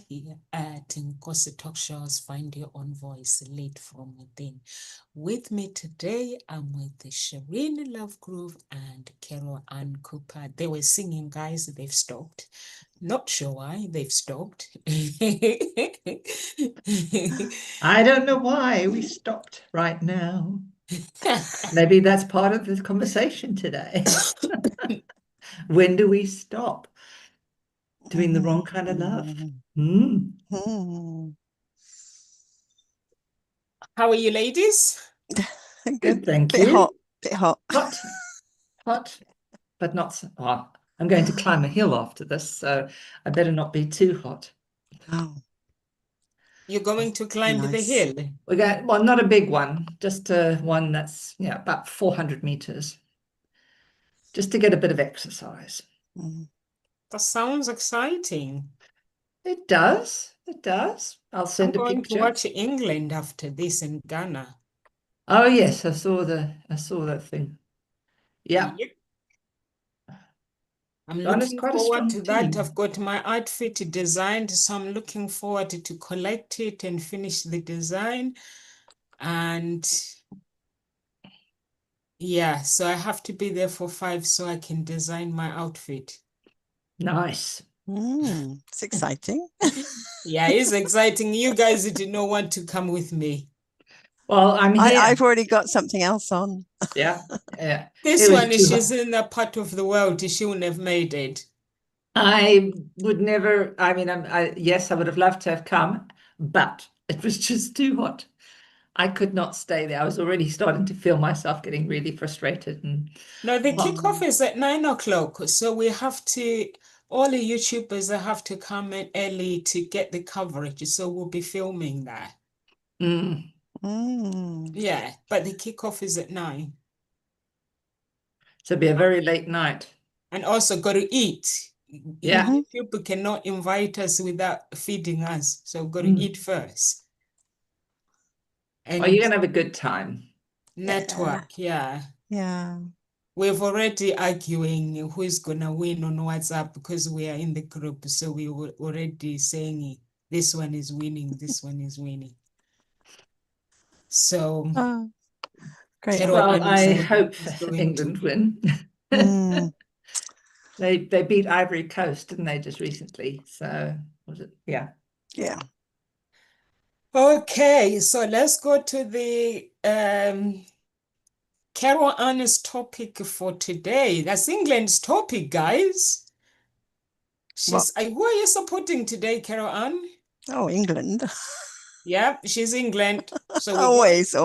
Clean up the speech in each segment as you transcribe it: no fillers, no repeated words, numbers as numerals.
here at Nkosi Talk Shows, Find Your Own Voice, Lead from Within. With me today, I'm with Shireen Lovegrove and Carol Ann Cooper. They were singing, guys, they've stopped. Not sure why they've stopped. I don't know why we stopped right now. Maybe that's part of the conversation today. When do we stop doing the wrong kind of love? How are you, ladies? Good, thank Bit you. hot, bit hot. Hot, but not so hot. I'm going to climb a hill after this, so I better not be too hot. Oh, You're going to climb the nice. hill? We're going, well, not a big one, just one that's about 400 meters, just to get a bit of exercise. That sounds exciting. It does. It does. I'll I'm send a going to picture. watch England after this in Ghana. Oh yes, I saw that thing. Yeah. Yep. I'm Ghana's looking quite a forward strong to that. team. I've got my outfit designed, so I'm looking forward to collect it and finish the design. And yeah, so I have to be there for 5 so I can design my outfit. Nice. It's exciting. Yeah, it's exciting. You guys did not want to come with me. Well, I'm here. I've already got something else on. Yeah. This one, she's in a part of the world she wouldn't have made it. I would never, I mean, yes, I would have loved to have come, but it was just too hot. I could not stay there. I was already starting to feel myself getting really frustrated. No, the kickoff is at 9 o'clock, so we have to, all the YouTubers have to come in early to get the coverage, so we'll be filming that. Yeah, but the kickoff is at 9. So it'll be a very late night. And also got to eat. Yeah. YouTube cannot invite us without feeding us, so we've got to eat first. And you're going to have a good time. Network, yeah. Yeah. We've already arguing who's going to win on WhatsApp because we are in the group, so we were already saying this one is winning, this one is winning. So, great. Well, I hope England win. They beat Ivory Coast, didn't they, just recently? So was it? Yeah. Yeah. Okay, so let's go to the Carol Ann's topic for today. That's England's topic, guys. Who are you supporting today, Carol Ann? Oh, England. Yeah, she's England. So always.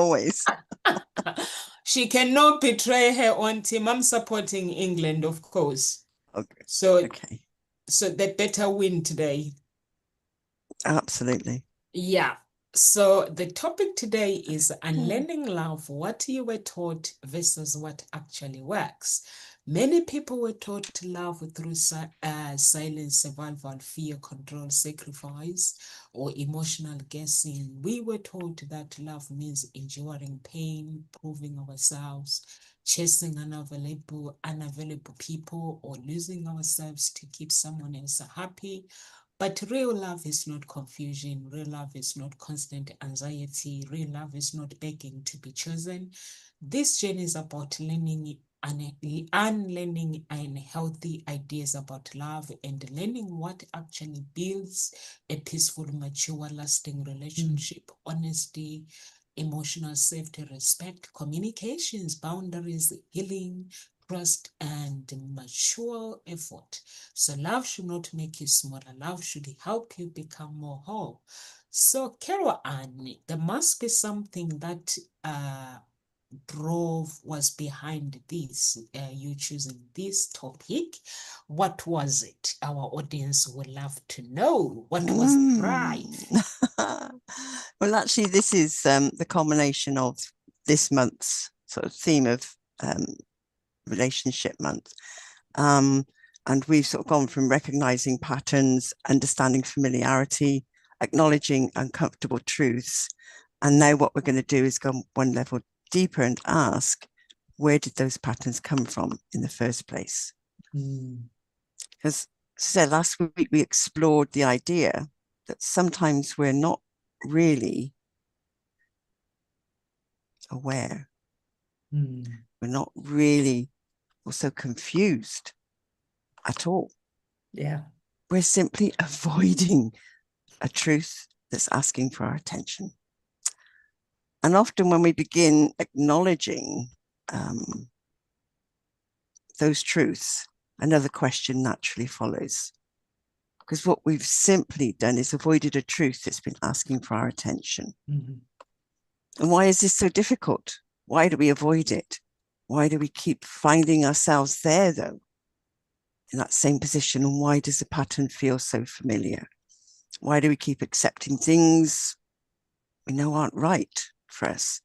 She cannot betray her own team. I'm supporting England, of course. Okay. So they better win today. Absolutely. Yeah. So the topic today is unlearning love, what you were taught versus what actually works. Many people were taught to love through silence, survival, fear, control, sacrifice, or emotional guessing. We were taught that love means enduring pain, proving ourselves, chasing unavailable people, or losing ourselves to keep someone else happy. But real love is not confusion. Real love is not constant anxiety. Real love is not begging to be chosen. This journey is about learning and unlearning unhealthy ideas about love and learning what actually builds a peaceful, mature, lasting relationship, honesty, emotional safety, respect, communications, boundaries, healing, trust, and mature effort. So love should not make you smaller. Love should help you become more whole. So Carol Ann, there must be something that was behind this, you choosing this topic. What was it? Our audience would love to know. What was the drive? Well, actually, this is the culmination of this month's sort of theme of relationship month. And we've sort of gone from recognizing patterns, understanding familiarity, acknowledging uncomfortable truths. And now what we're going to do is go one level deeper and ask, where did those patterns come from in the first place? Because, as I said, last week we explored the idea that sometimes we're not really aware. We're not really also confused at all. Yeah. We're simply avoiding a truth that's asking for our attention. And often when we begin acknowledging those truths, another question naturally follows. Because what we've simply done is avoided a truth that's been asking for our attention. And why is this so difficult? Why do we avoid it? Why do we keep finding ourselves there, though, in that same position? And why does the pattern feel so familiar? Why do we keep accepting things we know aren't right for us?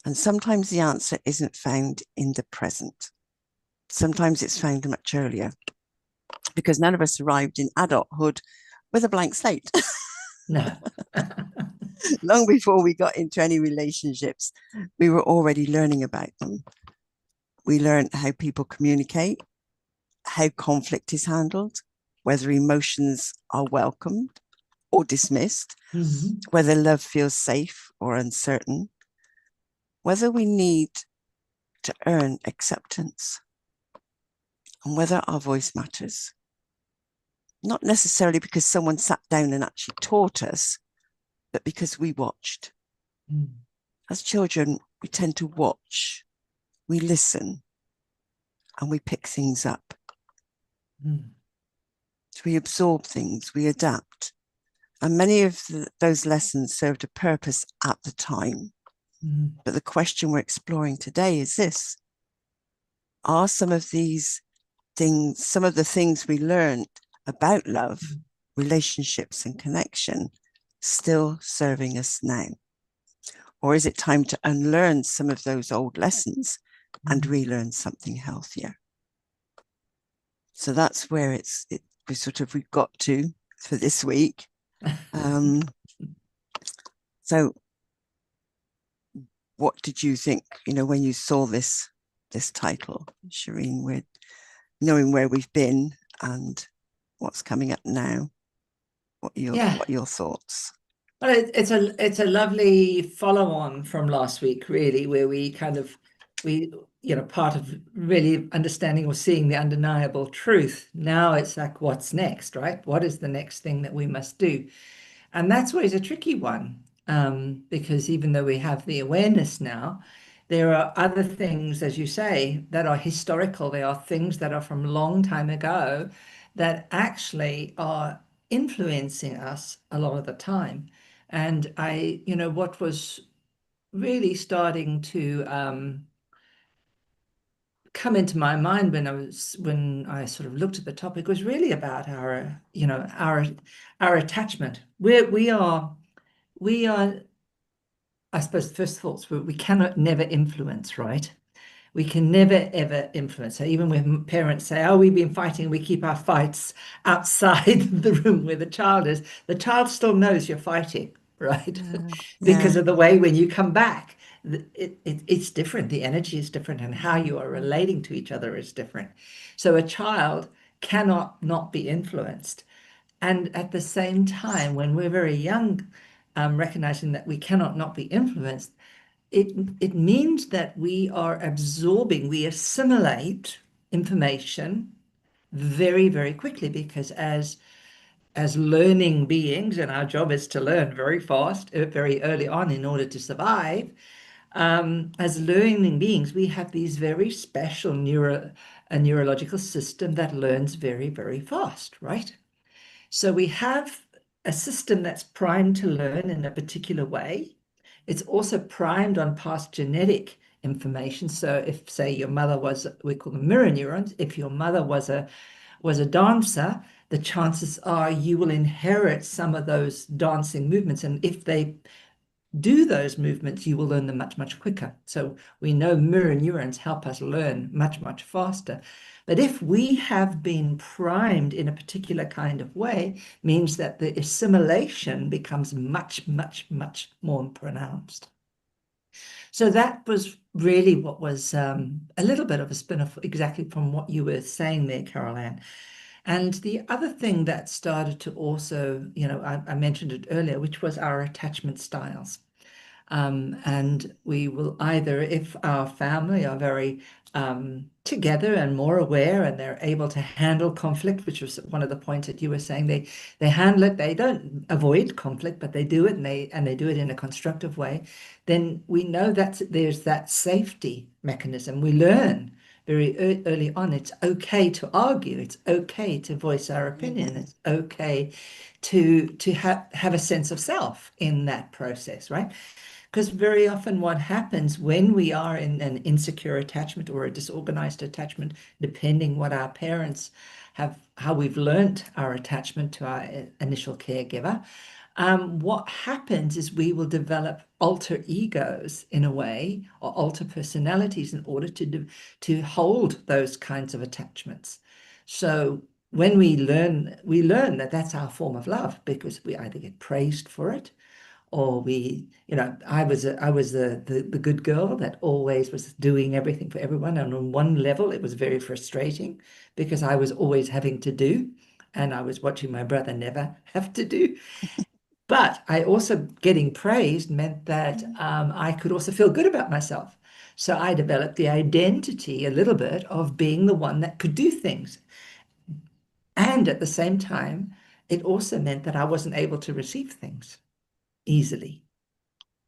And sometimes the answer isn't found in the present. Sometimes it's found much earlier, because none of us arrived in adulthood with a blank slate. No. Long before we got into any relationships, we were already learning about them. We learned how people communicate, how conflict is handled, whether emotions are welcomed or dismissed, whether love feels safe or uncertain, whether we need to earn acceptance, and whether our voice matters. Not necessarily because someone sat down and actually taught us, but because we watched. As children, we tend to watch, we listen, and we pick things up. So we absorb things, we adapt. And many of those lessons served a purpose at the time. But the question we're exploring today is this: are some of these things, some of the things we learned about love, relationships, and connection, still serving us now? Or is it time to unlearn some of those old lessons and relearn something healthier? So that's where we've got to for this week. So what did you think, when you saw this title, Shireen, with knowing where we've been and what's coming up now? What are your thoughts? Well, it's a lovely follow-on from last week, really, where we part of really understanding or seeing the undeniable truth. Now it's like, what's next, right? What is the next thing that we must do? And that's always a tricky one, because even though we have the awareness now, there are other things, as you say, that are historical. There are things that are from a long time ago that actually are influencing us a lot of the time. And what was really starting to come into my mind when I sort of looked at the topic was really about our attachment. We are, I suppose, the first thoughts were we cannot never influence, right? We can never, ever influence. So even when parents say, oh, we've been fighting, we keep our fights outside the room where the child is, the child still knows you're fighting, right? Because of the way when you come back, it's different. The energy is different, and how you are relating to each other is different. So a child cannot not be influenced. And at the same time, when we're very young, recognizing that we cannot not be influenced, it means that we are absorbing, we assimilate information very, very quickly, because as learning beings, and our job is to learn very fast, very early on in order to survive. As learning beings, we have these very special neurological system that learns very, very fast, right? So we have a system that's primed to learn in a particular way. It's also primed on past genetic information. So if, say, your mother was, we call them mirror neurons, if your mother was a dancer, the chances are you will inherit some of those dancing movements. And if they do those movements, you will learn them much, much quicker. So we know mirror neurons help us learn much, much faster. But if we have been primed in a particular kind of way, means that the assimilation becomes much, much, much more pronounced. So that was really what was a little bit of a spin-off exactly from what you were saying there, Carol Ann. And the other thing that started to also, I mentioned it earlier, which was our attachment styles. And we will either, if our family are very together and more aware and they're able to handle conflict, which was one of the points that you were saying, they handle it, they don't avoid conflict, but they do it, and they do it in a constructive way, then we know that there's that safety mechanism. We learn very early on it's okay to argue, it's okay to voice our opinion, it's okay to have a sense of self in that process, right? Because very often what happens when we are in an insecure attachment or a disorganized attachment, depending what our parents have, how we've learnt our attachment to our initial caregiver, what happens is we will develop alter egos in a way, or alter personalities in order to hold those kinds of attachments. So when we learn that that's our form of love because we either get praised for it or I was the good girl that always was doing everything for everyone. And on one level, it was very frustrating because I was always having to do, and I was watching my brother never have to do. But I also getting praised meant that I could also feel good about myself. So I developed the identity a little bit of being the one that could do things. And at the same time, it also meant that I wasn't able to receive things easily,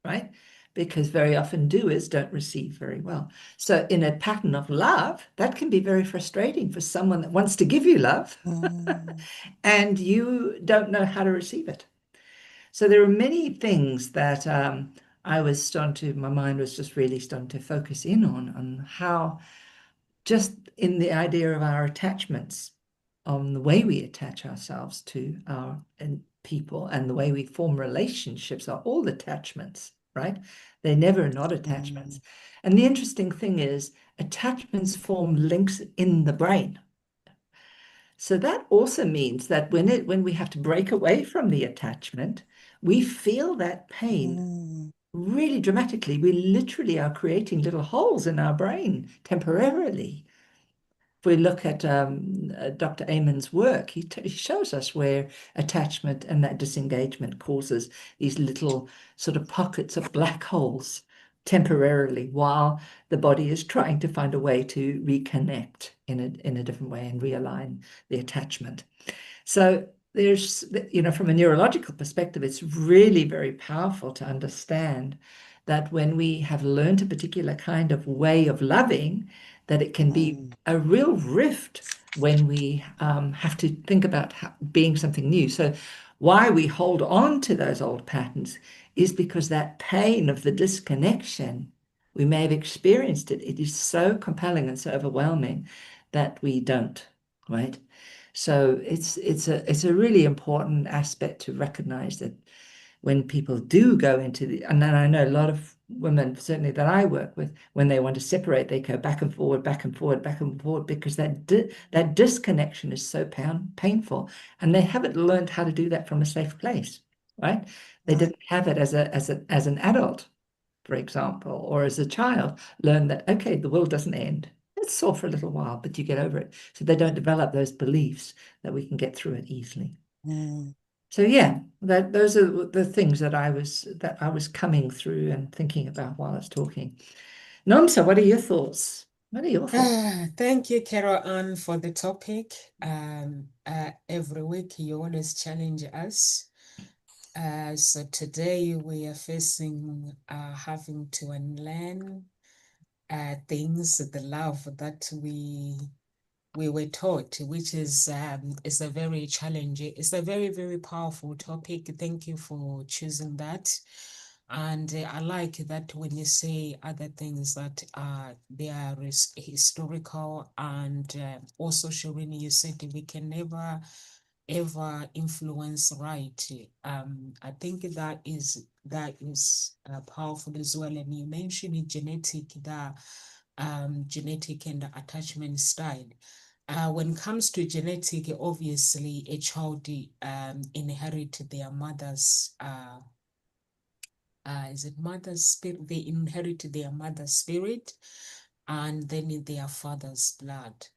right? Because very often doers don't receive very well. So in a pattern of love, that can be very frustrating for someone that wants to give you love and you don't know how to receive it. So there are many things that my mind was just really starting to focus in on how just in the idea of our attachments, on the way we attach ourselves to our people and the way we form relationships are all attachments, right? They're never not attachments. And the interesting thing is attachments form links in the brain. So that also means that when we have to break away from the attachment, we feel that pain really dramatically. We literally are creating little holes in our brain temporarily. If we look at Dr. Amen's work, he shows us where attachment and that disengagement causes these little sort of pockets of black holes temporarily while the body is trying to find a way to reconnect in a different way and realign the attachment. So there's, from a neurological perspective, it's really very powerful to understand that when we have learned a particular kind of way of loving, that it can be a real rift when we have to think about being something new. So why we hold on to those old patterns is because that pain of the disconnection, we may have experienced it. It is so compelling and so overwhelming that we don't, right? So it's a really important aspect to recognize that when people do go into and then I know a lot of women, certainly that I work with, when they want to separate, they go back and forward, back and forward, back and forward, because that disconnection is so painful, and they haven't learned how to do that from a safe place, right? They didn't have it as an adult, for example, or as a child, learn that, okay, the world doesn't end. It's sore for a little while, but you get over it. So they don't develop those beliefs that we can get through it easily. So yeah, those are the things that I was coming through and thinking about while I was talking. Nomsa, what are your thoughts? What are your thoughts? Thank you, Carol Ann, for the topic. Every week you always challenge us. So today we are facing having to unlearn things, the love that we were taught, which is a very challenging, it's a very, very powerful topic. Thank you for choosing that. And I like that when you say other things that they are historical, and also Shireen, you said we can never ever influence right. I think that is powerful as well. And you mentioned genetic and attachment style. When it comes to genetic, obviously a child inherit their mother's is it mother's spirit? They inherit their mother's spirit and then their father's blood.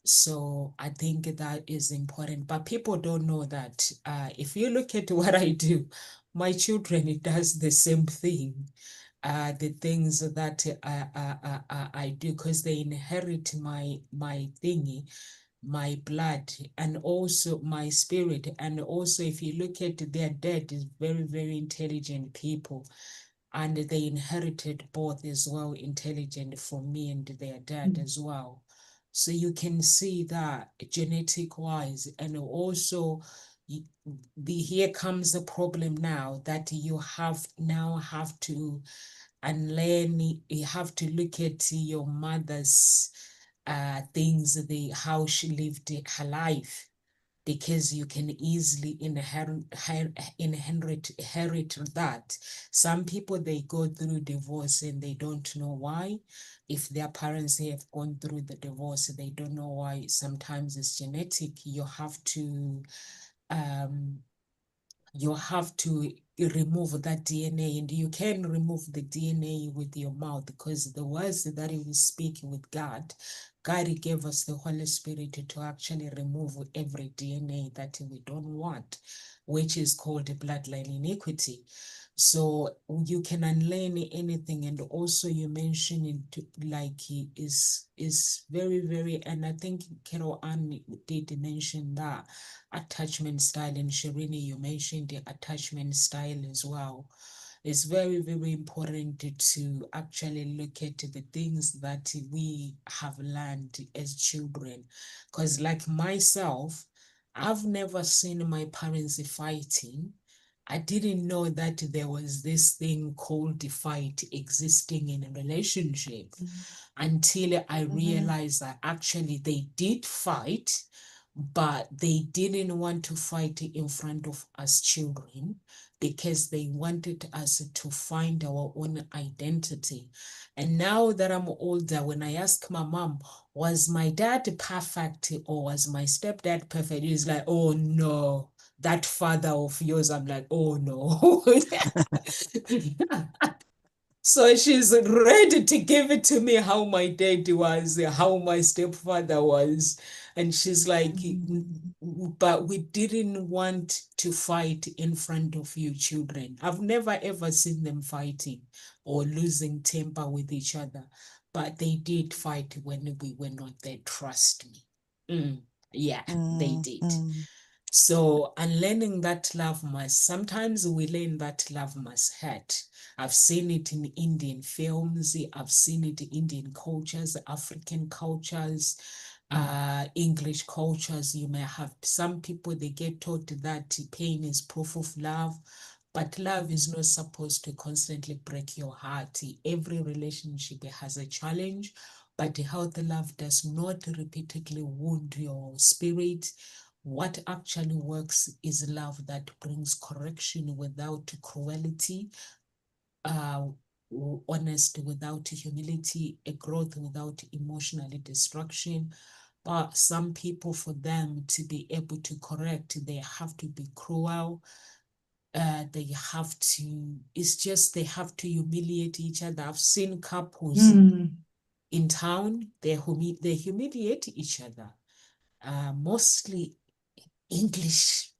So I think that is important, but people don't know that. If you look at what I do, my children, it does the same thing. The things that I do, because they inherit my thingy, my blood, and also my spirit. And also, if you look at their dad, is very, very intelligent people, and they inherited both as well, intelligent from me and their dad as well. So you can see that genetic wise. And also here comes the problem now, that you have to unlearn. You have to look at your mother's things, the how she lived her life, because you can easily inherit that. Some people, they go through divorce and they don't know why. If their parents have gone through the divorce, they don't know why. Sometimes it's genetic. Um, you have to remove that DNA, and you can remove the DNA with your mouth, because the words that we speak with God gave us the Holy Spirit to actually remove every DNA that we don't want, which is called bloodline iniquity. So you can unlearn anything. And also you mentioned it, like, is very, very, and I think Carol Ann did mention that attachment style, and Shirini, you mentioned the attachment style as well. It's very, very important to actually look at the things that we have learned as children. Because, like myself, I've never seen my parents fighting. I didn't know that there was this thing called the fight existing in a relationship until I realized that actually they did fight, but they didn't want to fight in front of us children, because they wanted us to find our own identity. And now that I'm older, when I ask my mom, was my dad perfect or was my stepdad perfect? He's like, oh no, that father of yours. I'm like, oh no. So she's ready to give it to me how my dad was, how my stepfather was. And she's like, but we didn't want to fight in front of you children. I've never ever seen them fighting or losing temper with each other, but they did fight when we were not there. Trust me. Yeah, they Mm, did. mm, So, and learning that love must, sometimes we learn that love must hurt. I've seen it in Indian films, I've seen it in Indian cultures, African cultures, English cultures. You may have some people, they get taught that pain is proof of love, but love is not supposed to constantly break your heart. Every relationship has a challenge, but healthy love does not repeatedly wound your spirit. What actually works is love that brings correction without cruelty, uh, honesty without humility, a growth without emotional destruction. But some people, for them to be able to correct, they have to be cruel. They have to, it's just they have to humiliate each other. I've seen couples in town, they humiliate each other. Mostly English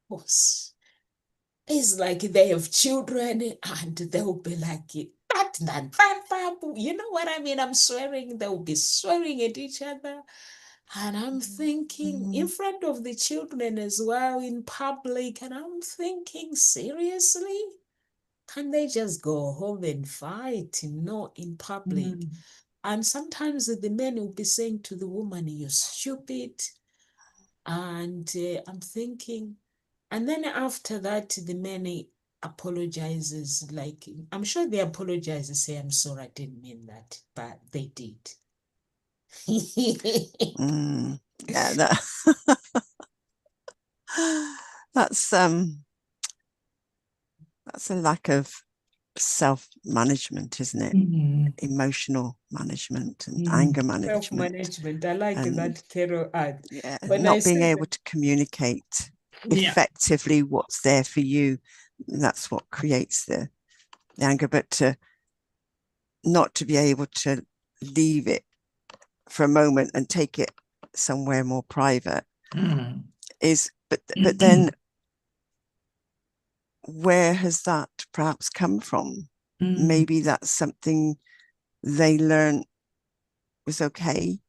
was. It's like they have children and they'll be like, you know what I mean? I'm swearing, they'll be swearing at each other. And I'm thinking in mm, front of the children as well in public. And I'm thinking, seriously? Can they just go home and fight? Not in public. And sometimes the men will be saying to the woman, you're stupid. And I'm thinking, and then after that, the man apologizes. Like, I'm sure they apologize and say, I'm sorry, I didn't mean that, but they did. mm. Yeah, that's that's a lack of self-management, isn't it? Emotional management and anger management, Self-management. I like and that Carol ad. yeah, When I not being said able that, to communicate yeah. effectively what's there for you. That's what creates the anger, but to not to be able to leave it for a moment and take it somewhere more private. Mm. But then where has that perhaps come from? Maybe that's something they learned was okay.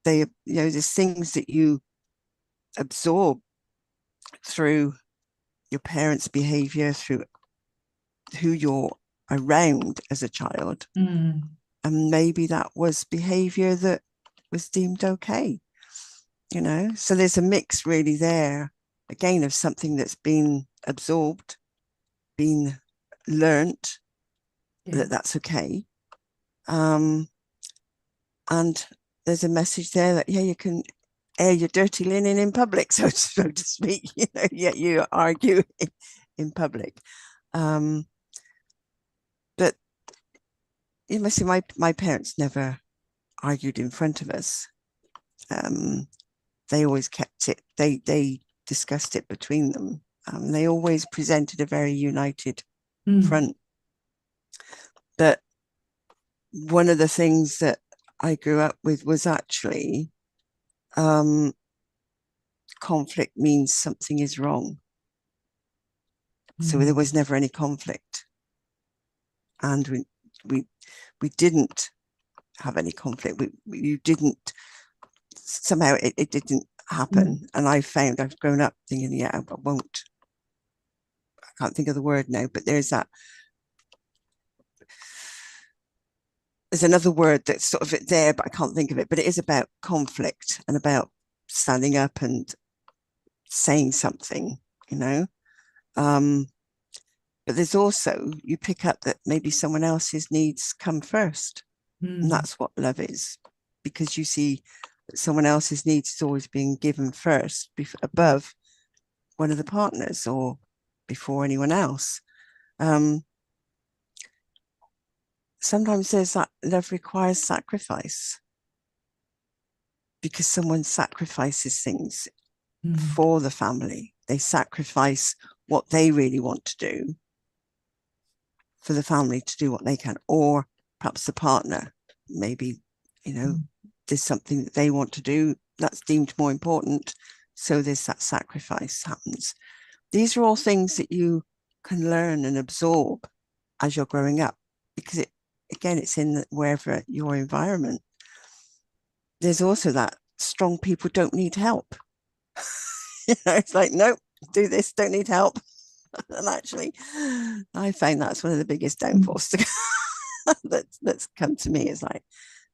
There's things that you absorb through your parents' behavior, through who you're around as a child. And maybe that was behavior that was deemed okay, So there's a mix really there, again, of something that's been absorbed, been learnt, that's okay. And there's a message there that, you can air your dirty linen in public, so to speak, yet you argue in public. But you must see, my parents never argued in front of us. They always kept it, they discussed it between them. They always presented a very united front. But one of the things that I grew up with was actually conflict means something is wrong. So there was never any conflict. And we didn't have any conflict. You didn't, somehow it didn't happen. And I've grown up thinking, I won't, I can't think of the word now, but there's another word that's sort of there, but I can't think of it. But it is about conflict and about standing up and saying something, but there's also, you pick up that maybe someone else's needs come first. And that's what love is, because you see that someone else's needs is always being given first, above one of the partners or before anyone else. Sometimes there's that love requires sacrifice, because someone sacrifices things for the family. They sacrifice what they really want to do for the family to do what they can, or perhaps the partner, maybe, there's something that they want to do that's deemed more important. So there's that sacrifice happens. These are all things that you can learn and absorb as you're growing up, because it's in wherever your environment. There's also that strong people don't need help. It's like, nope, do this, don't need help. And actually, I find that's one of the biggest downfalls that's come to me, is like,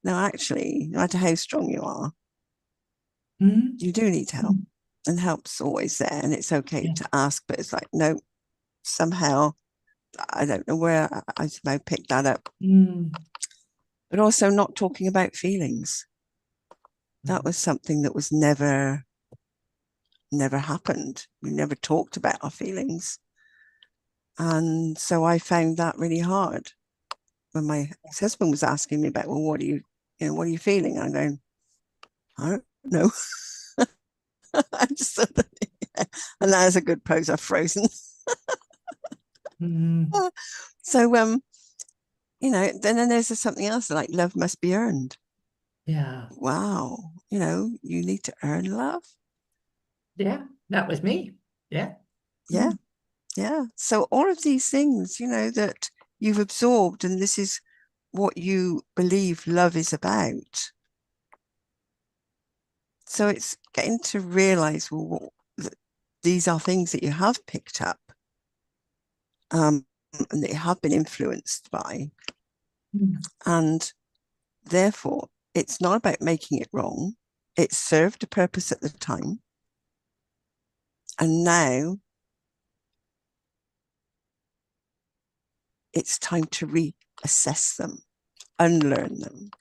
no, actually, no matter how strong you are, you do need help, and help's always there, and it's okay to ask. But it's like, no, somehow, I don't know where I somehow picked that up. But also not talking about feelings. That was something that was never happened. We never talked about our feelings. And so I found that really hard when my ex-husband was asking me about, well, what are you feeling? I'm going, I don't know. I just thought that, and that is a good pose. I've frozen. So, then there's something else, like love must be earned. Yeah. Wow. You need to earn love. Yeah, that was me. Yeah. Yeah. Yeah. So all of these things, that you've absorbed, and this is what you believe love is about. So it's getting to realize, well, these are things that you have picked up, and that you have been influenced by. And therefore, it's not about making it wrong. It served a purpose at the time. And now it's time to reassess them, unlearn them,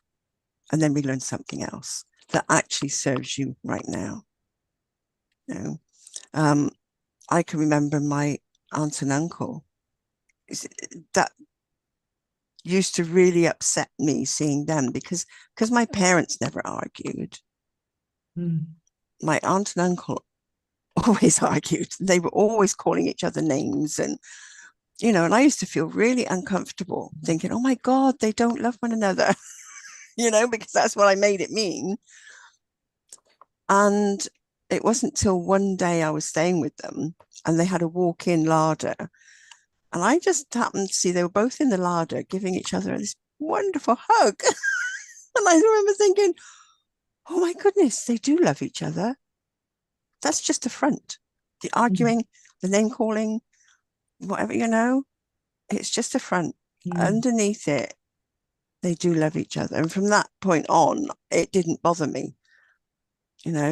and then relearn something else that actually serves you right now. I can remember my aunt and uncle. That used to really upset me, seeing them, because my parents never argued. My aunt and uncle always argued. They were always calling each other names, and and I used to feel really uncomfortable, thinking, oh my God, they don't love one another, because that's what I made it mean. And it wasn't till one day I was staying with them and they had a walk-in larder. And I just happened to see they were both in the larder giving each other this wonderful hug. And I remember thinking, oh my goodness, they do love each other. That's just a front. The arguing, the name calling, whatever, it's just a front. Underneath it, they do love each other. And from that point on, it didn't bother me,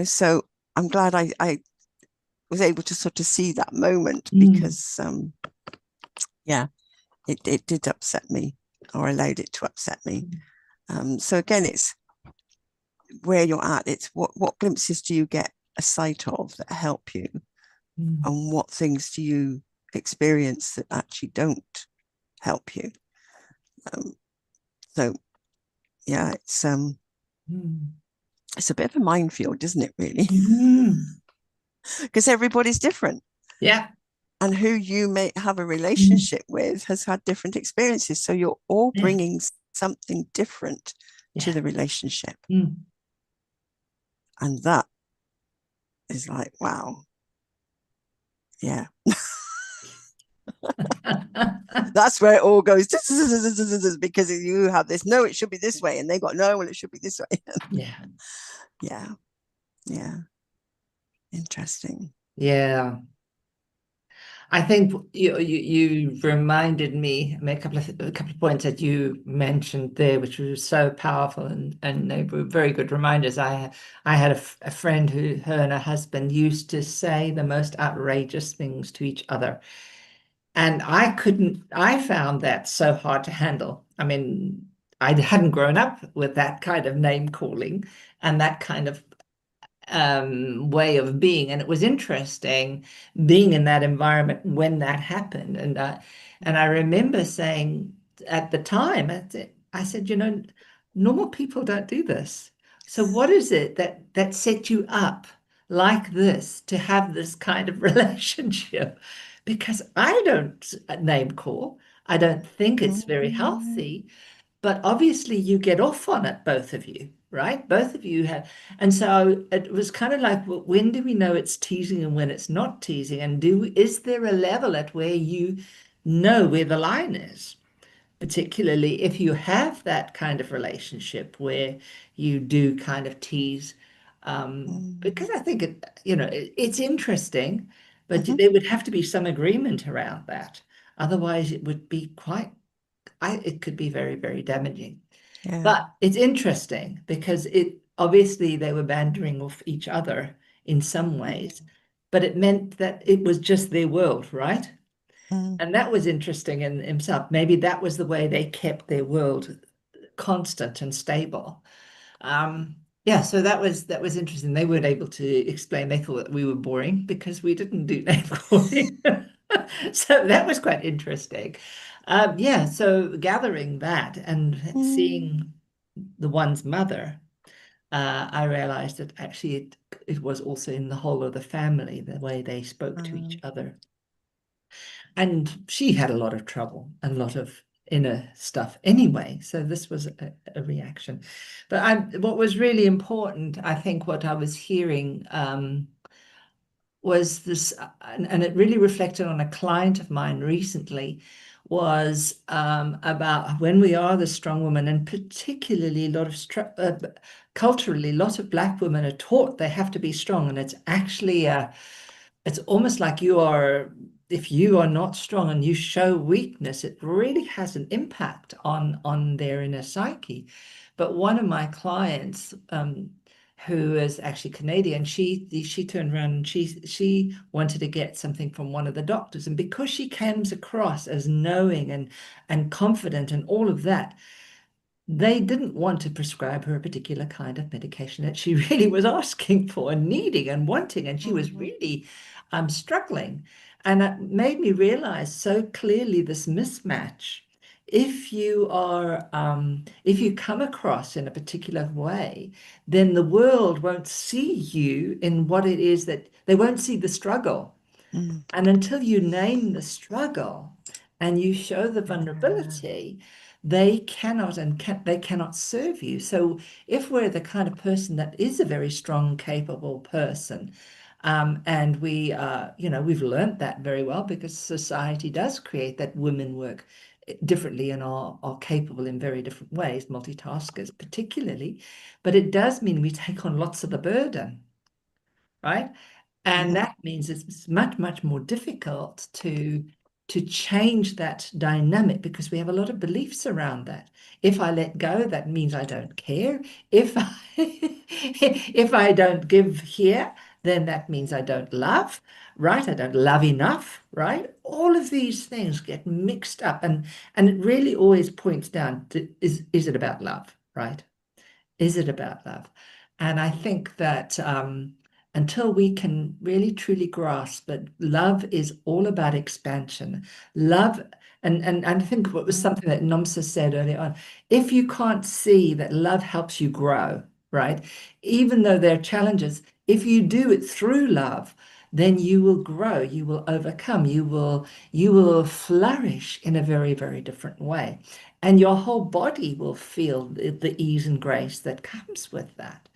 So I'm glad I was able to sort of see that moment because, it did upset me, or allowed it to upset me. So again, it's where you're at. It's what glimpses do you get a sight of that help you, and what things do you experience that actually don't help you. So yeah, it's a bit of a minefield, isn't it, really? Because everybody's different. Yeah. And who you may have a relationship with has had different experiences. So you're all bringing something different to the relationship. And that is like, wow. Yeah. That's where it all goes, because you have this, no, it should be this way. And they got, no, well, it should be this way. Yeah. Interesting. Yeah. I think you reminded me, I mean, a couple of points that you mentioned there, which were so powerful, and they were very good reminders. I had a friend who, her and her husband used to say the most outrageous things to each other. And I found that so hard to handle. I mean, I hadn't grown up with that kind of name calling and that kind of way of being, and it was interesting being in that environment when that happened. And I remember saying at the time, I said, normal people don't do this. So what is it that set you up like this to have this kind of relationship? Because I don't name call. I don't think it's very healthy. But obviously you get off on it, both of you, right? Both of you have. And so it was kind of like, well, when do we know it's teasing and when it's not teasing? And is there a level at where you know where the line is? Particularly if you have that kind of relationship where you do kind of tease. Because I think it's interesting, but there would have to be some agreement around that. Otherwise, it would be it could be very, very damaging. Yeah. But it's interesting because obviously they were bandering off each other in some ways, but it meant that it was just their world, right? And that was interesting in himself. Maybe that was the way they kept their world constant and stable. Yeah, so that was interesting. They weren't able to explain. They thought that we were boring because we didn't do name calling. So that was quite interesting. Yeah, so gathering that and seeing the one's mother, I realized that actually it was also in the whole of the family, the way they spoke to each other. And she had a lot of trouble and a lot of inner stuff anyway. So this was a reaction. But what was really important, I think what I was hearing was this, and it really reflected on a client of mine recently, was about when we are the strong woman, and particularly a lot of culturally, a lot of Black women are taught they have to be strong, and it's actually it's almost like if you are not strong and you show weakness, it really has an impact on their inner psyche. But one of my clients, who is actually Canadian, she turned around and she wanted to get something from one of the doctors, and because she comes across as knowing and confident and all of that, they didn't want to prescribe her a particular kind of medication that she really was asking for and needing and wanting, and she was really struggling. And it made me realize so clearly this mismatch. If if you come across in a particular way, then the world won't see you in what it is, that they won't see the struggle. And until you name the struggle and you show the vulnerability, they cannot they cannot serve you. So if we're the kind of person that is a very strong, capable person, and we've learned that very well because society does create that women work differently and are capable in very different ways, multitaskers particularly, but it does mean we take on lots of the burden, right? And that means it's much, much more difficult to change that dynamic because we have a lot of beliefs around that. If I let go, that means I don't care. If I if I don't give here, then that means I don't love, right? I don't love enough, right? All of these things get mixed up, and it really always points down to is it about love, right? Is it about love? And I think that until we can really truly grasp that love is all about expansion, love, and I think what was something that Nomsa said earlier on, if you can't see that love helps you grow, right? Even though there are challenges, if you do it through love, then you will grow, you will overcome, you will flourish in a very, very different way. And your whole body will feel the ease and grace that comes with that.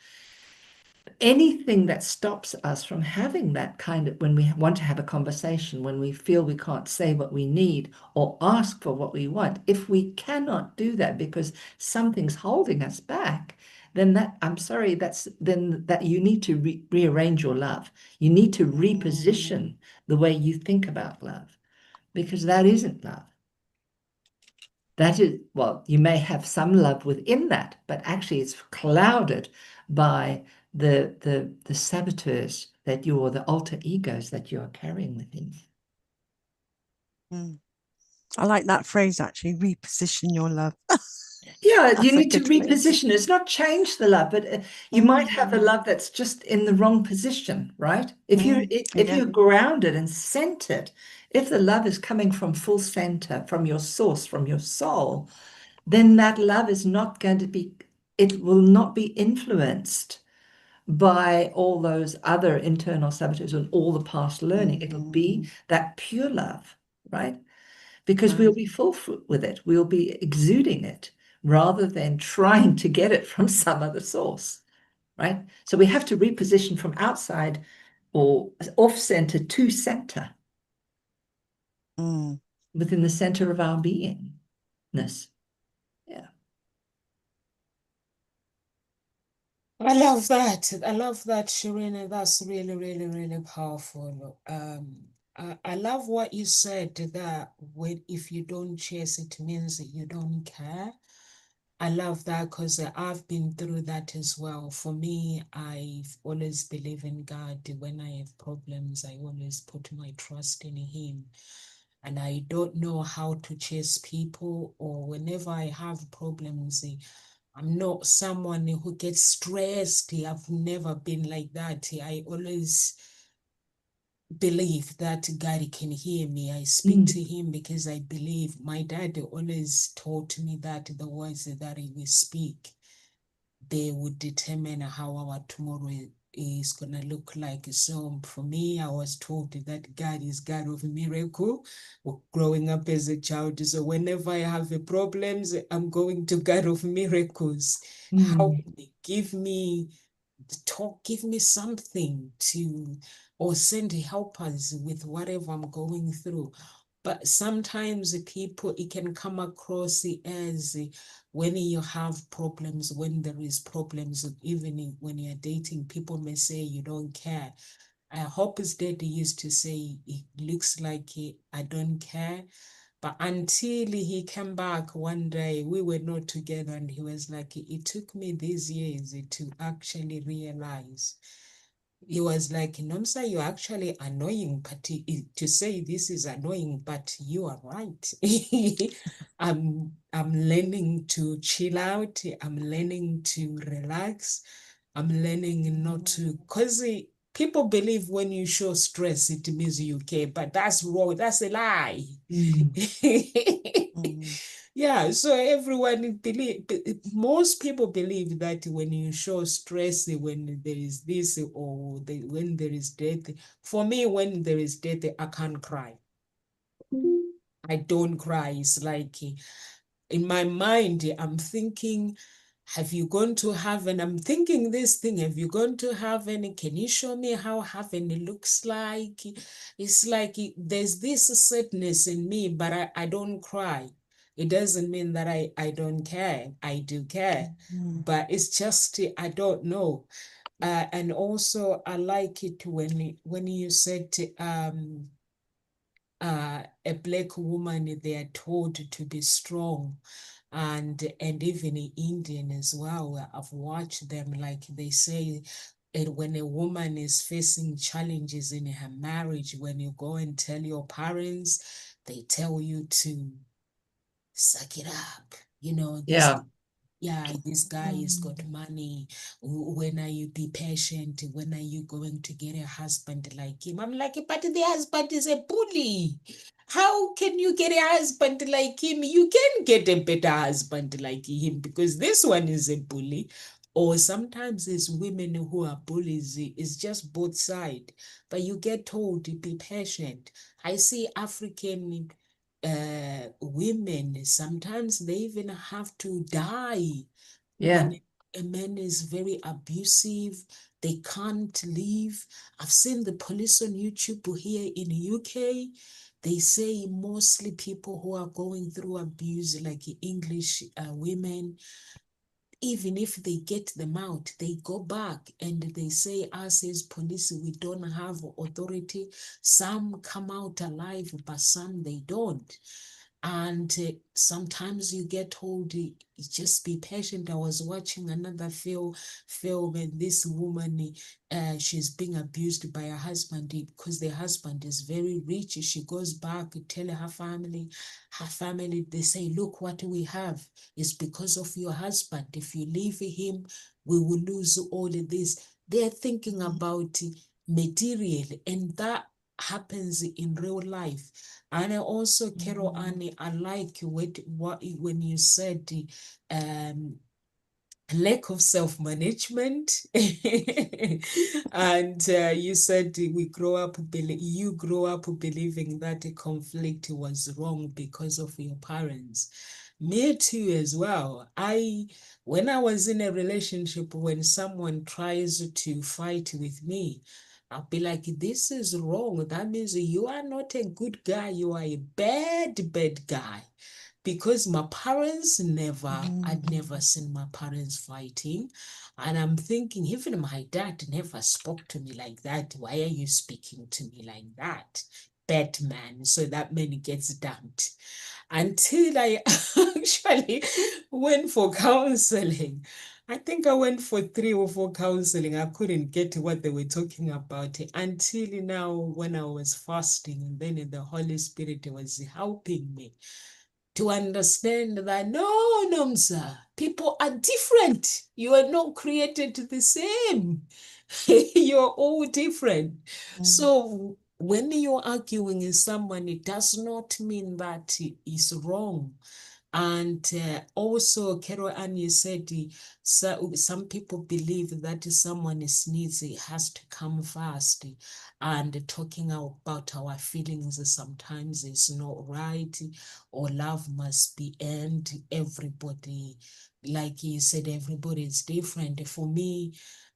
Anything that stops us from having that kind of, when we want to have a conversation, when we feel we can't say what we need or ask for what we want, if we cannot do that because something's holding us back, then that, I'm sorry, then that you need to rearrange your love. You need to reposition the way you think about love because that isn't love. That is, well, you may have some love within that, but actually it's clouded by the saboteurs that you, or the alter egos that you are carrying within. I like that phrase, actually, reposition your love. Yeah, you That's a need to good phrase. reposition. It's not change the love, but you might have a love that's just in the wrong position, right? If Yeah. you're grounded and centered, if the love is coming from full center, from your source, from your soul, then that love is not going to be, it will not be influenced by all those other internal saboteurs and all the past learning. It'll be that pure love, right? Because we'll be full with it. We'll be exuding it rather than trying to get it from some other source, right? So we have to reposition from outside or off center to center within the center of our beingness. Yeah. I love that. I love that, Shireen. That's really, really, really powerful. I love what you said that when if you don't chase, it means that you don't care. I love that because I've been through that as well. For me, I've always believed in God. When I have problems, I always put my trust in Him. And I don't know how to chase people, or whenever I have problems, I'm not someone who gets stressed. I've never been like that. I always believe that God can hear me. I speak to Him because I believe. My dad always taught me that the words that we speak, they would determine how our tomorrow is going to look like. So for me, I was taught that God is God of miracle growing up as a child. So whenever I have problems, I'm going to God of miracles. Help me, give me something to, or send helpers with whatever I'm going through. But sometimes people, it can come across as when you have problems, when there is problems, even when you're dating, people may say you don't care. I hope his daddy used to say, it looks like I don't care. But until he came back one day, we were not together, and he was like, it took me these years to actually realize. He was like, Nomsa, you're actually annoying, but to say this is annoying, but you are right. I'm learning to chill out. I'm learning to relax. I'm learning not to, because people believe when you show stress, it means you care, but that's wrong. That's a lie. Yeah, so everyone believe, most people believe that when you show stress, when there is this or when there is death. For me, when there is death, I can't cry. I don't cry. It's like in my mind, I'm thinking, have you gone to heaven? I'm thinking this thing, have you gone to heaven? Can you show me how heaven looks like? It's like there's this sadness in me, but I don't cry. It doesn't mean that I don't care. I do care, Mm. but it's just I don't know. And also I like it when you said a black woman, they are told to be strong, and even in Indian as well. I've watched them, like they say, when a woman is facing challenges in her marriage, when you go and tell your parents, they tell you to suck it up. This, Yeah. yeah, this guy has got Mm. money. When are you be patient? When are you going to get a husband like him? I'm like, but the husband is a bully. How can you get a husband like him? You can get a better husband like him because this one is a bully. Or sometimes it's women who are bullies. It's just both sides. But you get told to be patient. I see African women, sometimes they even have to die Yeah. when a man is very abusive. They can't leave. I've seen the police on YouTube here in the UK. They say mostly people who are going through abuse, like English women, even if they get them out, they go back and they say, us as police, we don't have authority. Some come out alive, but some they don't. And sometimes you get told, just be patient. I was watching another film, and this woman, she's being abused by her husband because the husband is very rich. She goes back to tell her family, they say, look what we have is because of your husband. If you leave him, we will lose all of this. They're thinking about material, and that happens in real life. And I also, Carol Mm. Annie, I like what when you said um lack of self-management. And you said you grow up believing that a conflict was wrong because of your parents. Me too as well. When I was in a relationship, when someone tries to fight with me, I'll be like, this is wrong. That means you are not a good guy. You are a bad guy, because my parents I'd Mm. never seen my parents fighting. And I'm thinking, even my dad never spoke to me like that. Why are you speaking to me like that? Bad man. So that man gets dumped. Until I actually went for counseling. I think I went for 3 or 4 counseling. I couldn't get what they were talking about until now when I was fasting, and then the Holy Spirit was helping me to understand that no, sir, people are different. You are not created the same. You're all different. Mm. So when you're arguing with someone, it does not mean that it's wrong. And also, Carol Ann, you said so, some people believe that someone needs it has to come first. And talking about our feelings sometimes is not right, or love must be earned. Everybody, like you said, everybody is different. For me,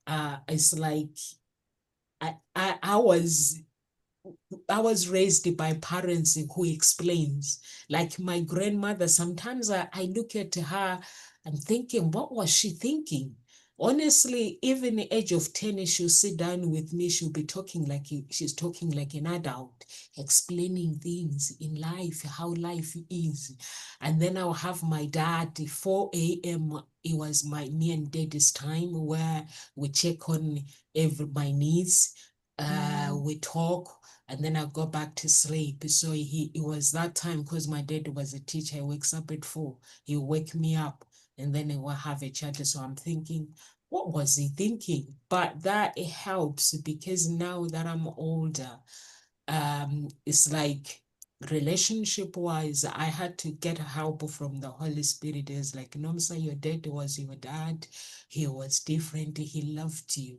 it's like I was raised by parents who explains. Like my grandmother, sometimes I look at her, I'm thinking, what was she thinking? Honestly, even the age of 10, she'll sit down with me, she'll be talking like she's talking like an adult, explaining things in life, how life is. And then I'll have my dad, 4 a.m. It was me and daddy's time where we check on my needs, Mm. we talk, and then I go back to sleep. So it was that time, because my dad was a teacher. He wakes up at 4. He wake me up, and then he will have a chat. So I'm thinking, what was he thinking? But that it helps, because now that I'm older, it's like relationship wise, I had to get help from the Holy Spirit. It's like, no, sir, your dad was your dad. He was different. He loved you.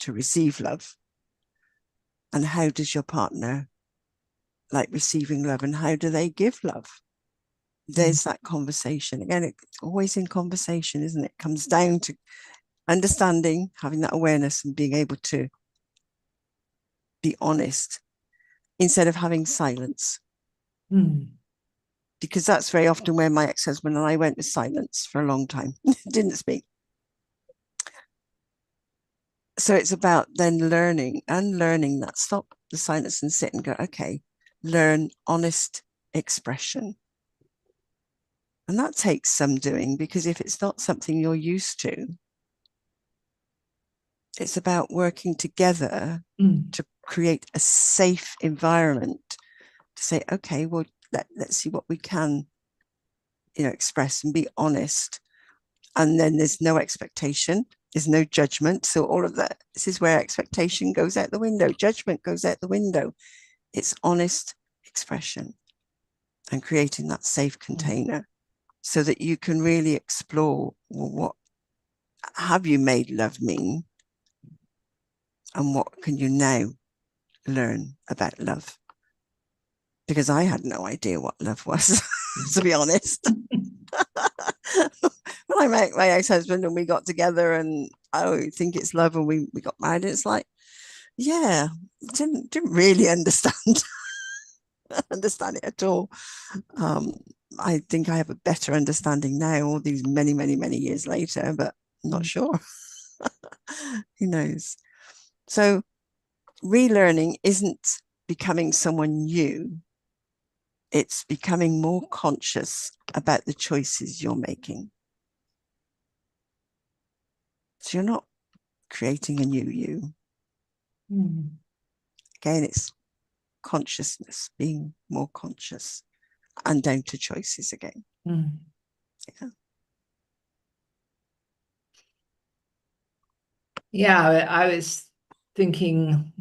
to receive love? And how does your partner like receiving love, and how do they give love? There's that conversation. Again, it's always in conversation, isn't it? It comes down to understanding, having that awareness and being able to be honest instead of having silence. Because that's very often where my ex-husband and I went with silence for a long time. Didn't speak. So it's about then unlearning that, stop the silence and sit and go, okay, learn honest expression. And that takes some doing, because if it's not something you're used to, it's about working together to create a safe environment to say, okay, well, let's see what we can, express and be honest. And then there's no expectation, there's no judgment. So all of that, this is where expectation goes out the window, judgment goes out the window. It's honest expression and creating that safe container so that you can really explore, well, what have you made love mean? And what can you now learn about love? Because I had no idea what love was, to be honest. When I met my ex-husband and we got together and I think it's love and we got married, it's like, yeah, didn't really understand it at all. I think I have a better understanding now, all these many, many, many years later, but I'm not sure. Who knows? So relearning isn't becoming someone new. It's becoming more conscious about the choices you're making. So you're not creating a new you. Again, it's consciousness, being more conscious and down to choices again. Yeah. Yeah, I was thinking,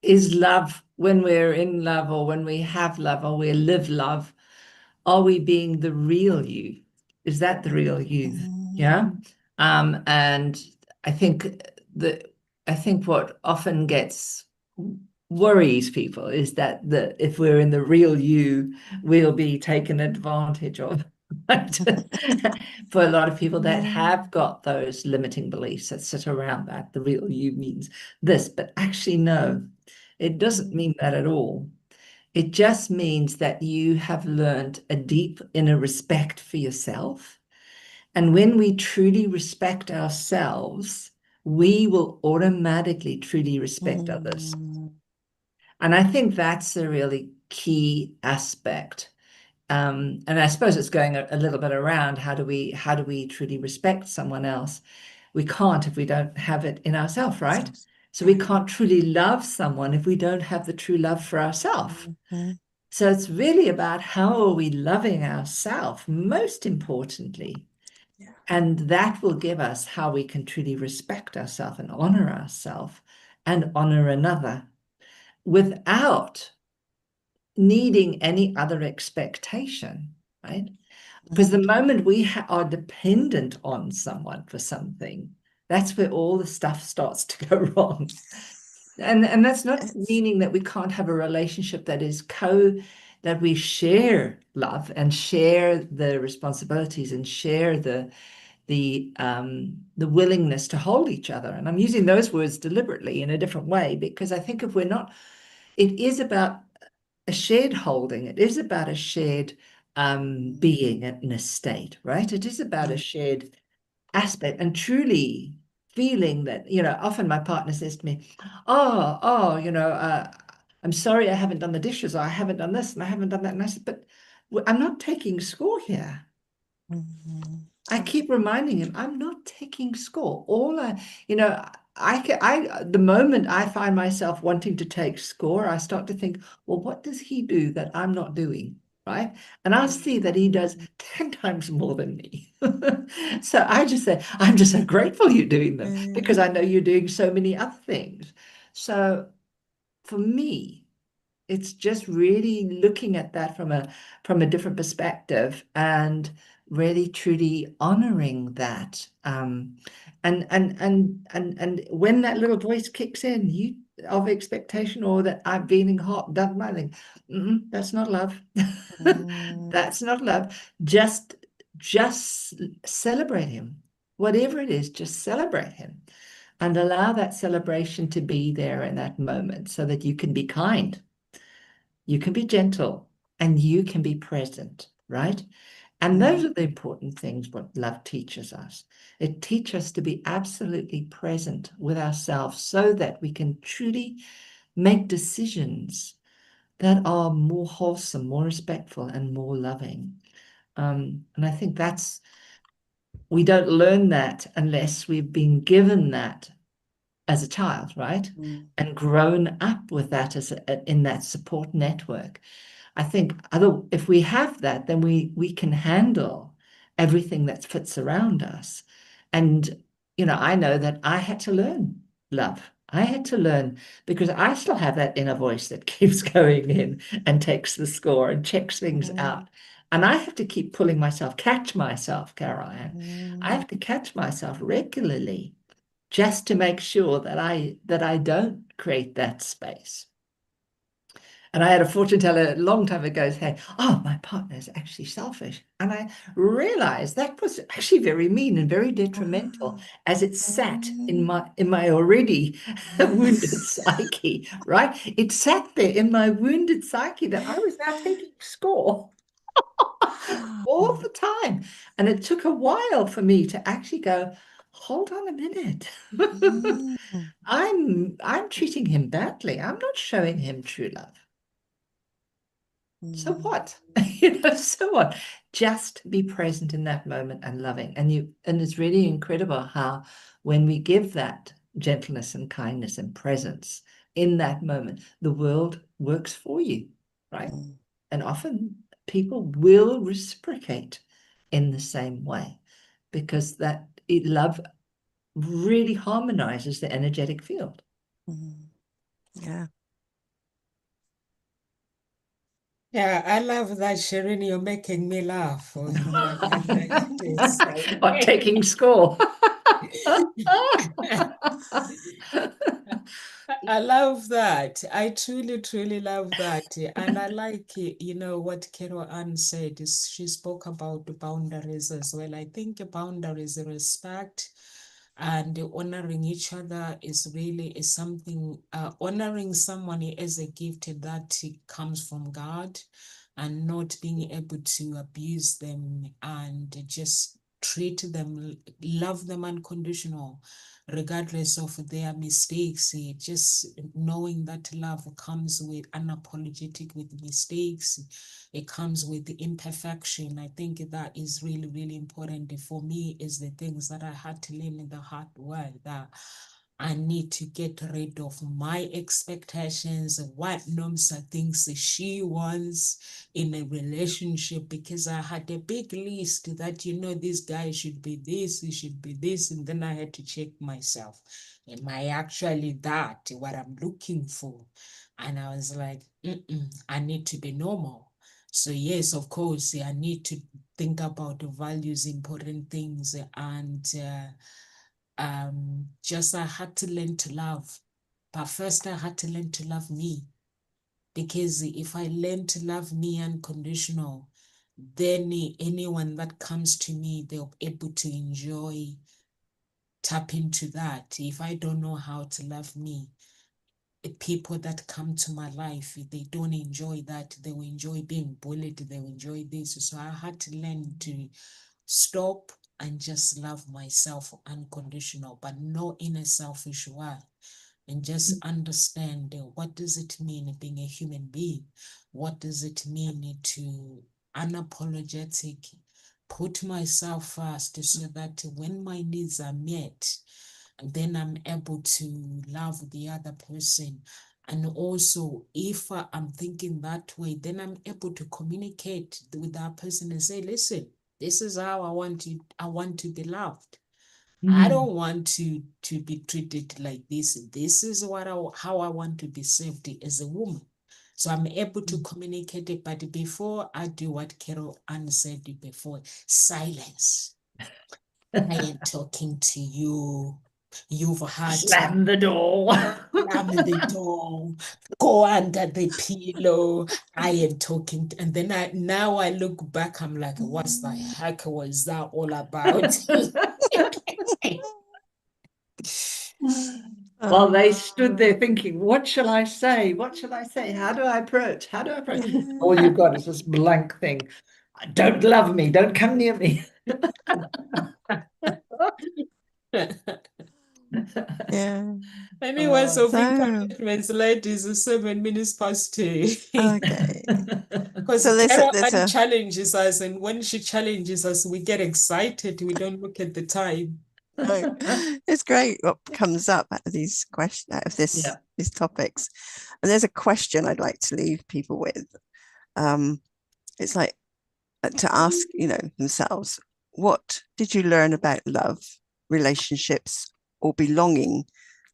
is love, when we're in love or when we have love or we live love, are we being the real you? Is that the real you? Yeah. And I think what often worries people is that if we're in the real you, we'll be taken advantage of. Right? For a lot of people that have got those limiting beliefs that sit around that, the real you means this, but actually, no, it doesn't mean that at all. It just means that you have learned a deep inner respect for yourself. And when we truly respect ourselves, we will automatically truly respect others. And I think that's a really key aspect. And I suppose it's going a little bit around, how do we truly respect someone else? We can't if we don't have it in ourselves, right? So we can't truly love someone if we don't have the true love for ourselves. So it's really about how are we loving ourselves, most importantly. And that will give us how we can truly respect ourselves and honor ourselves and honor another without needing any other expectation, right? Because the moment we are dependent on someone for something, that's where all the stuff starts to go wrong. And that's not meaning that we can't have a relationship that is that we share love and share the responsibilities and share the willingness to hold each other. And I'm using those words deliberately in a different way, because I think if we're not, it is about a shared holding. It is about a shared being in a state, right? It is about a shared aspect and truly feeling that, often my partner says to me, I'm sorry I haven't done the dishes, or I haven't done this and I haven't done that. And I said, but I'm not taking score here. I keep reminding him, I'm not taking score. The moment I find myself wanting to take score, I start to think, well, what does he do that I'm not doing? Right. And I'll see that he does 10 times more than me. So I just say, I'm just so grateful you're doing them, because I know you're doing so many other things. So for me, it's just really looking at that from a different perspective and really truly honoring that. And when that little voice kicks in, you of expectation or that I'm feeling hot, doesn't matter. That's not love. That's not love. Just celebrate him. Whatever it is, just celebrate him and allow that celebration to be there in that moment so that you can be kind, you can be gentle, and you can be present, right? And those are the important things what love teaches us. It teaches us to be absolutely present with ourselves so that we can truly make decisions that are more wholesome, more respectful, and more loving. And I think we don't learn that unless we've been given that as a child, right? And grown up with that in that support network. I think if we have that, then we can handle everything that fits around us. And I know that I had to learn love. I had to learn because I still have that inner voice that keeps going in and takes the score and checks things out. And I have to keep catch myself, Caroline. I have to catch myself regularly just to make sure that I don't create that space. And I had a fortune teller a long time ago say, "Oh, my partner is actually selfish." And I realized that was actually very mean and very detrimental as it sat in my already wounded psyche, right? It sat there in my wounded psyche that I was now taking score all the time. And it took a while for me to actually go, hold on a minute. I'm treating him badly. I'm not showing him true love. So what? So what? Just be present in that moment and loving. And it's really incredible how when we give that gentleness and kindness and presence in that moment, the world works for you, right? And often people will reciprocate in the same way because love really harmonizes the energetic field. Yeah. Yeah, I love that, Sharon. You're making me laugh. On taking score. I love that. I truly, truly love that. And I like, what Carol Ann said. She spoke about the boundaries as well. I think boundaries, respect, and honoring each other is something, honoring someone as a gift that comes from God and not being able to abuse them and just treat them, love them unconditional regardless of their mistakes. Just knowing that love comes with unapologetic with mistakes, it comes with the imperfection. I think that is really, really important for me. Is the things that I had to learn in the hard way, that I need to get rid of my expectations, what norms are things she wants in a relationship, because I had a big list that, this guy should be this, he should be this. And then I had to check myself. Am I actually that, what I'm looking for? And I was like, I need to be normal. So yes, of course, I need to think about the values, important things, and just I had to learn to love. But first, I had to learn to love me, because if I learn to love me unconditional, then anyone that comes to me, they'll be able to tap into that. If I don't know how to love me, people that come to my life, if they don't enjoy that, they will enjoy being bullied, they will enjoy this. So I had to learn to stop and just love myself unconditional, but not in a selfish way. And just understand, what does it mean being a human being? What does it mean to unapologetic put myself first, so that when my needs are met, then I'm able to love the other person. And also, if I'm thinking that way, then I'm able to communicate with that person and say, listen, this is how I want to be loved. I don't want to be treated like this. This is how I want to be saved as a woman. So I'm able to communicate it. But before I do what Carol Ann said before, silence. I am talking to you. You've had Slam the door. slam the door, go under the pillow. I am talking, and then now I look back, I'm like, what the heck was that all about? Well, they stood there thinking, what shall I say? What shall I say? How do I approach? How do I approach? All you've got is this blank thing. Don't love me. Don't come near me. Yeah. Anyway, so So, encouragements, ladies, is 7 minutes past 2. okay. Because So Carol there's Ann a challenges us, and when she challenges us, we get excited. We don't look at the time. no, it's great what comes up out of these questions, out of Yeah. these topics. And there's a question I'd like to leave people with. It's like to ask, themselves, what did you learn about love, relationships, or belonging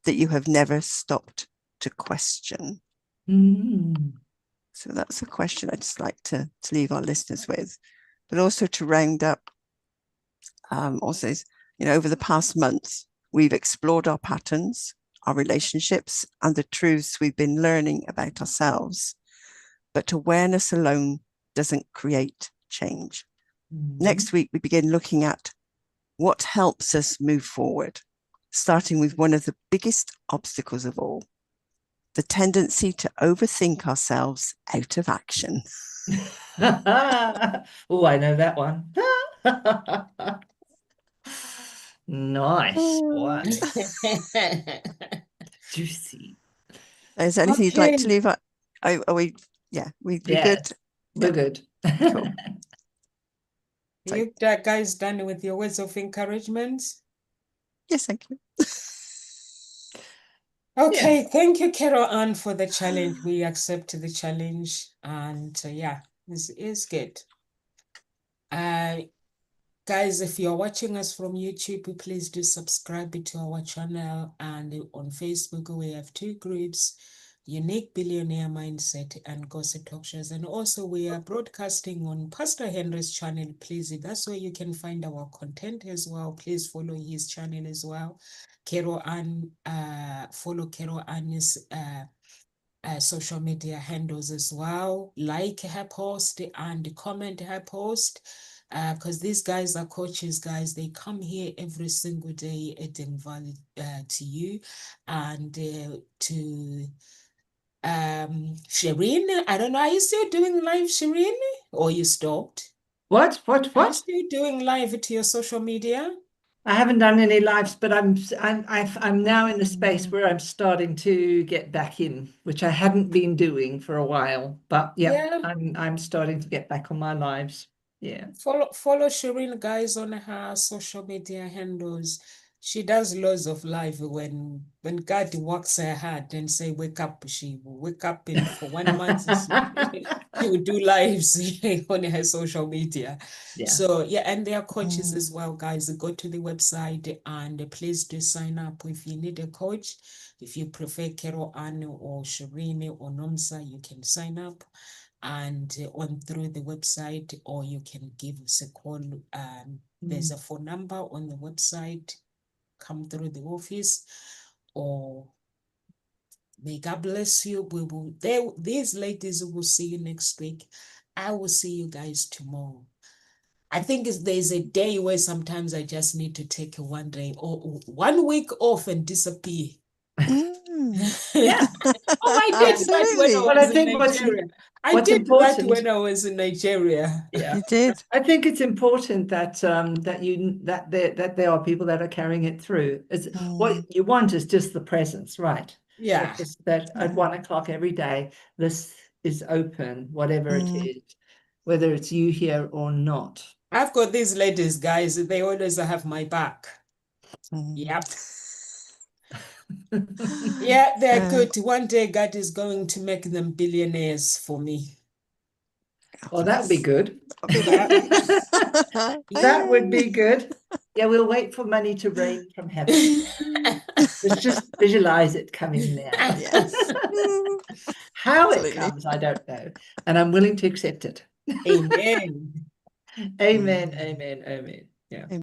that you have never stopped to question? Mm. So that's a question I'd just like to leave our listeners with, but also to round up. Also, over the past months, we've explored our patterns, our relationships, and the truths we've been learning about ourselves. But awareness alone doesn't create change. Next week, we begin looking at what helps us move forward, starting with one of the biggest obstacles of all, the tendency to overthink ourselves out of action. Oh, I know that one. Nice one. Juicy. Is there anything you'd like to Okay. leave? Are we? Yeah, we Yeah, good. we're Yeah, good. cool. You guys done with your words of encouragement? Yes, thank you. Okay, thank you, Carol Ann, for the challenge. We accept the challenge, and yeah, it's good. Guys, if you're watching us from YouTube, please do subscribe to our channel. And on Facebook, we have 2 groups, Unique Billionaire Mindset and Gossip Talk Shows. And also we are broadcasting on Pastor Henry's channel. Please, that's where you can find our content as well. Please follow his channel as well. Carol Ann, follow Carol Ann's social media handles as well. Like her post and comment her post. Because these guys are coaches, guys. They come here every single day adding value to you. And to Shireen, I don't know, are you still doing live, Shireen? Or you stopped? What? Are you still doing live to your social media? I haven't done any lives, but I'm now in the space where I'm starting to get back in, which I hadn't been doing for a while. But yeah, Yeah. I'm starting to get back on my lives. Yeah. Follow Shireen, guys, on her social media handles. She does loads of live when God works her hard and say wake up, she will wake up, and for 1 month she will do lives on her social media. Yeah. So yeah, and there are coaches as well, guys. Go to the website and please do sign up if you need a coach. If you prefer Carol Ann or Shireen or Nomsa, you can sign up and on through the website, or you can give us a call. There's a phone number on the website. Come through the office, or may God bless you. We will there. These ladies will see you next week. I will see you guys tomorrow. I think there's a day where sometimes I just need to take a 1 day or 1 week off and disappear. Yeah. Oh, I did that when I Absolutely. Well, I was in think Nigeria. I what's did that important. when I was in Nigeria. Yeah. You did. I think it's important that that there are people that are carrying it through. What you want is just the presence, right? Yeah. Just that at 1 o'clock every day, this is open, whatever it is, whether it's you here or not. I've got these ladies, guys. They always have my back. Yep. Yeah, they're good. One day God is going to make them billionaires for me. Well, that would be good. Yeah. That would be good. Yeah, we'll wait for money to rain from heaven. Let's just visualize it coming now. Yes. How it Absolutely. comes, I don't know. And I'm willing to accept it. Amen. Amen, amen, amen. Yeah.